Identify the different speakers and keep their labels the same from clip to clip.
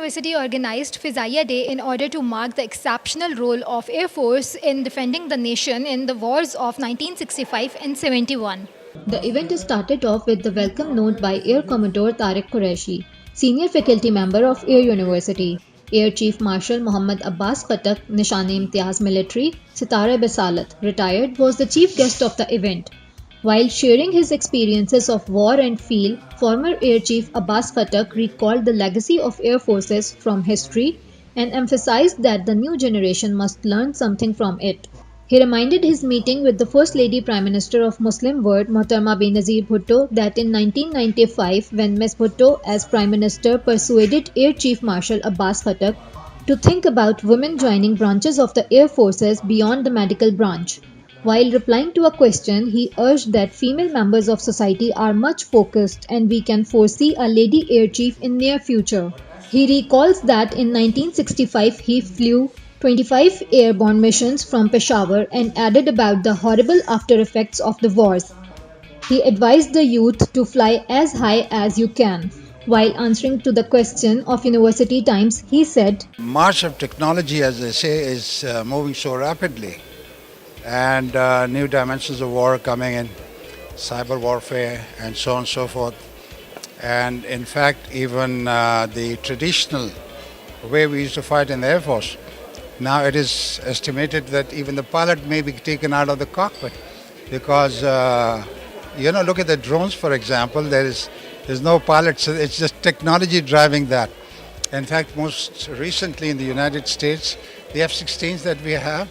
Speaker 1: University organized Fazaia Day in order to mark the exceptional role of Air Force in defending the nation in the wars of 1965 and 71.
Speaker 2: The event started off with the welcome note by Air Commodore Tariq Qureshi, senior faculty member of Air University. Air Chief Marshal Muhammad Abbas Khattak, Nishan-e-Imtiyaz Military, Sitare Basalat, retired, was the chief guest of the event. While sharing his experiences of war and field, former Air Chief Abbas Khattak recalled the legacy of Air Forces from history and emphasized that the new generation must learn something from it. He reminded his meeting with the First Lady Prime Minister of Muslim world Mohtarma Benazir Bhutto that in 1995, when Ms. Bhutto as Prime Minister persuaded Air Chief Marshal Abbas Khattak to think about women joining branches of the Air Forces beyond the medical branch. While replying to a question, he urged that female members of society are much focused and we can foresee a lady air chief in near future. He recalls that in 1965 he flew 25 airborne missions from Peshawar and added about the horrible after effects of the wars. He advised the youth to fly as high as you can. While answering to the question of University Times, he said,
Speaker 3: March of technology, as they say, is moving so rapidly, and new dimensions of war coming in, cyber warfare and so on and so forth. And in fact, even the traditional way we used to fight in the Air Force, now it is estimated that even the pilot may be taken out of the cockpit because, look at the drones, for example, there's no pilot, so it's just technology driving that. In fact, most recently in the United States, the F-16s that we have,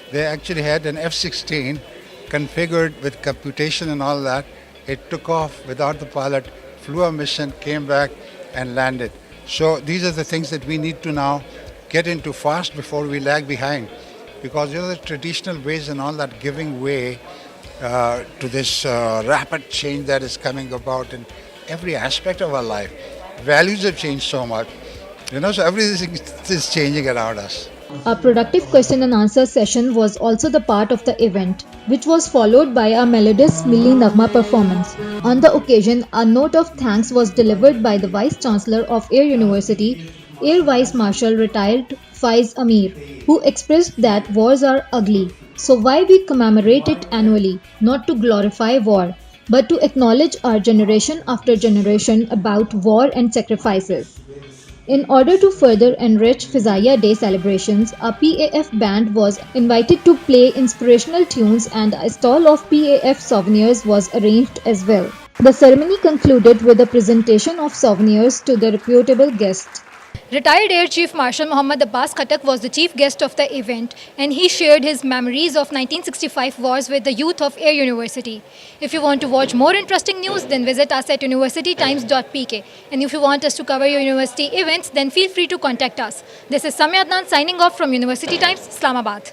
Speaker 3: they actually had an F-16 configured with computation and all that. It took off without the pilot, flew a mission, came back and landed. So these are the things that we need to now get into fast before we lag behind. Because the traditional ways and all that giving way to this rapid change that is coming about in every aspect of our life. Values have changed so much. So everything is changing around us.
Speaker 2: A productive question and answer session was also the part of the event, which was followed by a melodious Milli Nagma performance. On the occasion, a note of thanks was delivered by the Vice Chancellor of Air University, Air Vice Marshal retired Faiz Amir, who expressed that wars are ugly. So why we commemorate it annually, not to glorify war, but to acknowledge our generation after generation about war and sacrifices. In order to further enrich Fazaia Day celebrations, a PAF band was invited to play inspirational tunes and a stall of PAF souvenirs was arranged as well. The ceremony concluded with a presentation of souvenirs to the reputable guests.
Speaker 1: Retired Air Chief Marshal Muhammad Abbas Khattak was the chief guest of the event and he shared his memories of 1965 wars with the youth of Air University. If you want to watch more interesting news, then visit us at universitytimes.pk. And if you want us to cover your university events, then feel free to contact us. This is Samya Adnan signing off from University Times, Islamabad.